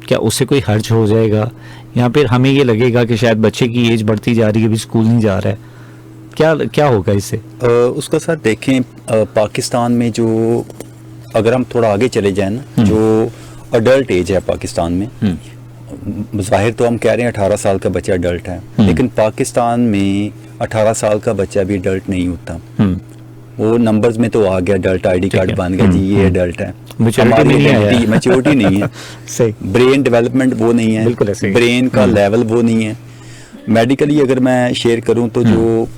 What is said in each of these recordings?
क्या उससे कोई हर्ज हो जाएगा, या फिर हमें ये लगेगा कि शायद बच्चे की एज बढ़ती जा रही है, अभी स्कूल नहीं जा रहा है, क्या क्या होगा इससे? उसका सर देखें, पाकिस्तान में जो, अगर हम थोड़ा आगे चले जाएं ना, जो अडल्ट एज है पाकिस्तान में, ज़ाहिर तो हम कह रहे हैं 18 साल का बच्चा अडल्ट है, लेकिन पाकिस्तान में 18 साल का बच्चा भी अडल्ट नहीं होता। वो नंबर्स में तो आ गया, अडल्ट आईडी कार्ड बन गया जी, ये अडल्ट है, मैच्योरिटी नहीं है सही, ब्रेन डेवलपमेंट वो नहीं है, ब्रेन का लेवल वो नहीं है। मेडिकली अगर मैं शेयर करूं तो जो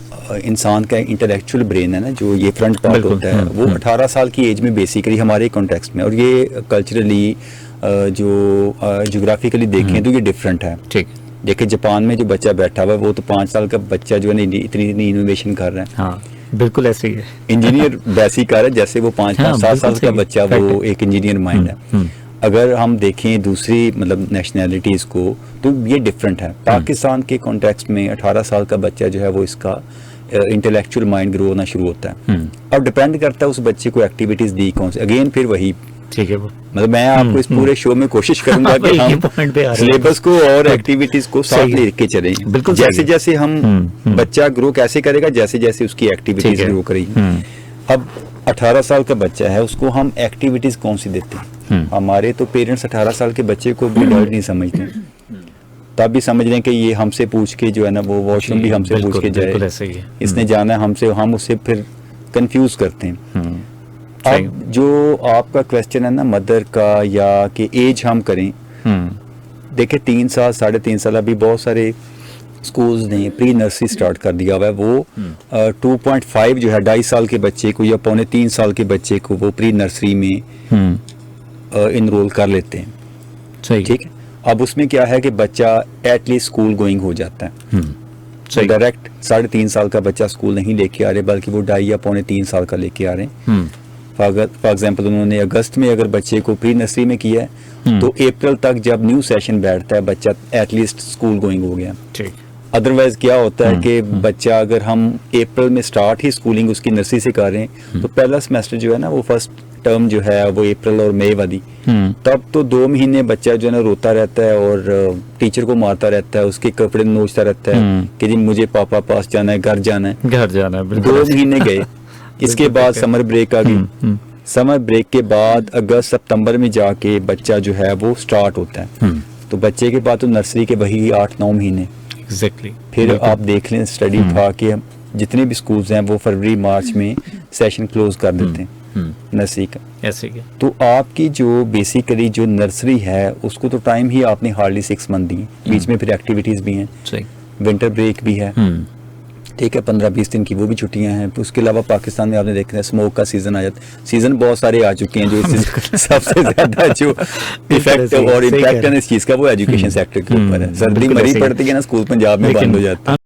इंसान का इंटेलेक्चुअल ब्रेन है ना, जो ये फ्रंट पार्ट होता है, वो 18 साल की एज में बेसिकली हमारे कॉन्टेक्स्ट में, और ये कल्चरली जो ज्योग्राफिकली देखें तो ये डिफरेंट है। ठीक, देखिए जापान में जो बच्चा बैठा हुआ है, वो तो 5 साल का बच्चा जो है ना इतनी इनोवेशन कर रहा है। हाँ बिल्कुल ऐसे ही है। इंजीनियर वैसे ही कर रहा है जैसे वो 5-7 साल का बच्चा, वो एक इंजीनियर माइंड है। अगर हम देखें दूसरी मतलब नेशनैलिटीज़ को, तो ये डिफरेंट है। पाकिस्तान के कॉन्टेक्स्ट में 18 साल का बच्चा जो है वो इसका इंटेलेक्चुअल माइंड ग्रो होना शुरू होता है। अब डिपेंड करता है उस बच्चे को एक्टिविटीज़ दी कौन सी, अगेन फिर वही, ठीक है, वो मतलब मैं आपको इस पूरे शो में कोशिश करूंगा कि हम सिलेबस को और एक्टिविटीज को साथ लेके चलें। जैसे जैसे हम बच्चा ग्रो कैसे करेगा, जैसे जैसे उसकी एक्टिविटीज ग्रो करेगी। अब 18 साल का बच्चा है, उसको हम एक्टिविटीज कौन सी देते हैं? हमारे तो पेरेंट्स 18 साल के बच्चे को भी डर नहीं समझते, तब भी समझ रहे हैं कि ये हमसे पूछ के जो है ना, वो वॉशरूम भी हमसे पूछ के जाए, इसने जाना है हमसे, हम उससे फिर कंफ्यूज करते हैं। अब जो आपका क्वेश्चन है ना मदर का, या कि एज हम करें, देखिए 3 साल 3.5 साल, अभी बहुत सारे स्कूल्स ने प्री नर्सरी स्टार्ट कर दिया हुआ है। वो 2.5 जो है 2.5 साल के बच्चे को या 2.25 साल के बच्चे को वो प्री नर्सरी में इनरोल कर लेते हैं। सही, ठीक है। अब उसमें क्या है कि बच्चा एटलीस्ट स्कूल गोइंग हो जाता है। डायरेक्ट 3.5 साल का बच्चा स्कूल नहीं लेके आ रहे, बल्कि वो 2.5 या 2.25 साल का लेके आ रहे हैं। फॉर एग्जाम्पल उन्होंने अगस्त में अगर बच्चे को प्री नर्सरी में किया है, तो अप्रैल तक जब न्यू सेशन बैठता है, बच्चा एटलीस्ट स्कूल गोइंग हो गया। अदरवाइज क्या होता है कि बच्चा, अगर हम अप्रैल में स्टार्ट ही स्कूलिंग उसकी नर्सरी से कर रहे हैं, तो पहला सेमेस्टर जो है ना, वो फर्स्ट टर्म जो है वो अप्रैल और मई वाली, तब तो 2 महीने बच्चा जो है ना रोता रहता है और टीचर को मारता रहता है, उसके कपड़े नोचता रहता है कि जी मुझे पापा पास जाना है, घर जाना है। 2 महीने गए। इसके बाद समर ब्रेक आ गई। समर ब्रेक के बाद अगस्त सितंबर में जाके बच्चा जो है वो स्टार्ट होता है। तो बच्चे के बाद तो नर्सरी के वही 8-9 महीने एग्जैक्टली। फिर आप देख लें, स्टडी था कि जितने भी स्कूल्स हैं वो फरवरी मार्च में सेशन क्लोज कर देते हैं नर्सरी का। ऐसे क्या? तो आपकी जो बेसिकली जो नर्सरी है उसको तो टाइम ही आपने हार्डली 6 मंथ दी, बीच में फिर एक्टिविटीज भी हैं, विंटर ब्रेक भी है, ठीक है, 15-20 दिन की वो भी छुट्टियां हैं। उसके अलावा पाकिस्तान में आपने देखा है स्मोक का सीजन आ जाता है। सीजन बहुत सारे आ चुके हैं, जो सबसे ज्यादा जो इफेक्ट और इम्पैक्ट है इस चीज का वो एजुकेशन सेक्टर के ऊपर है। सर्दी मरी पड़ती है ना, स्कूल पंजाब में बंद हो जाता है।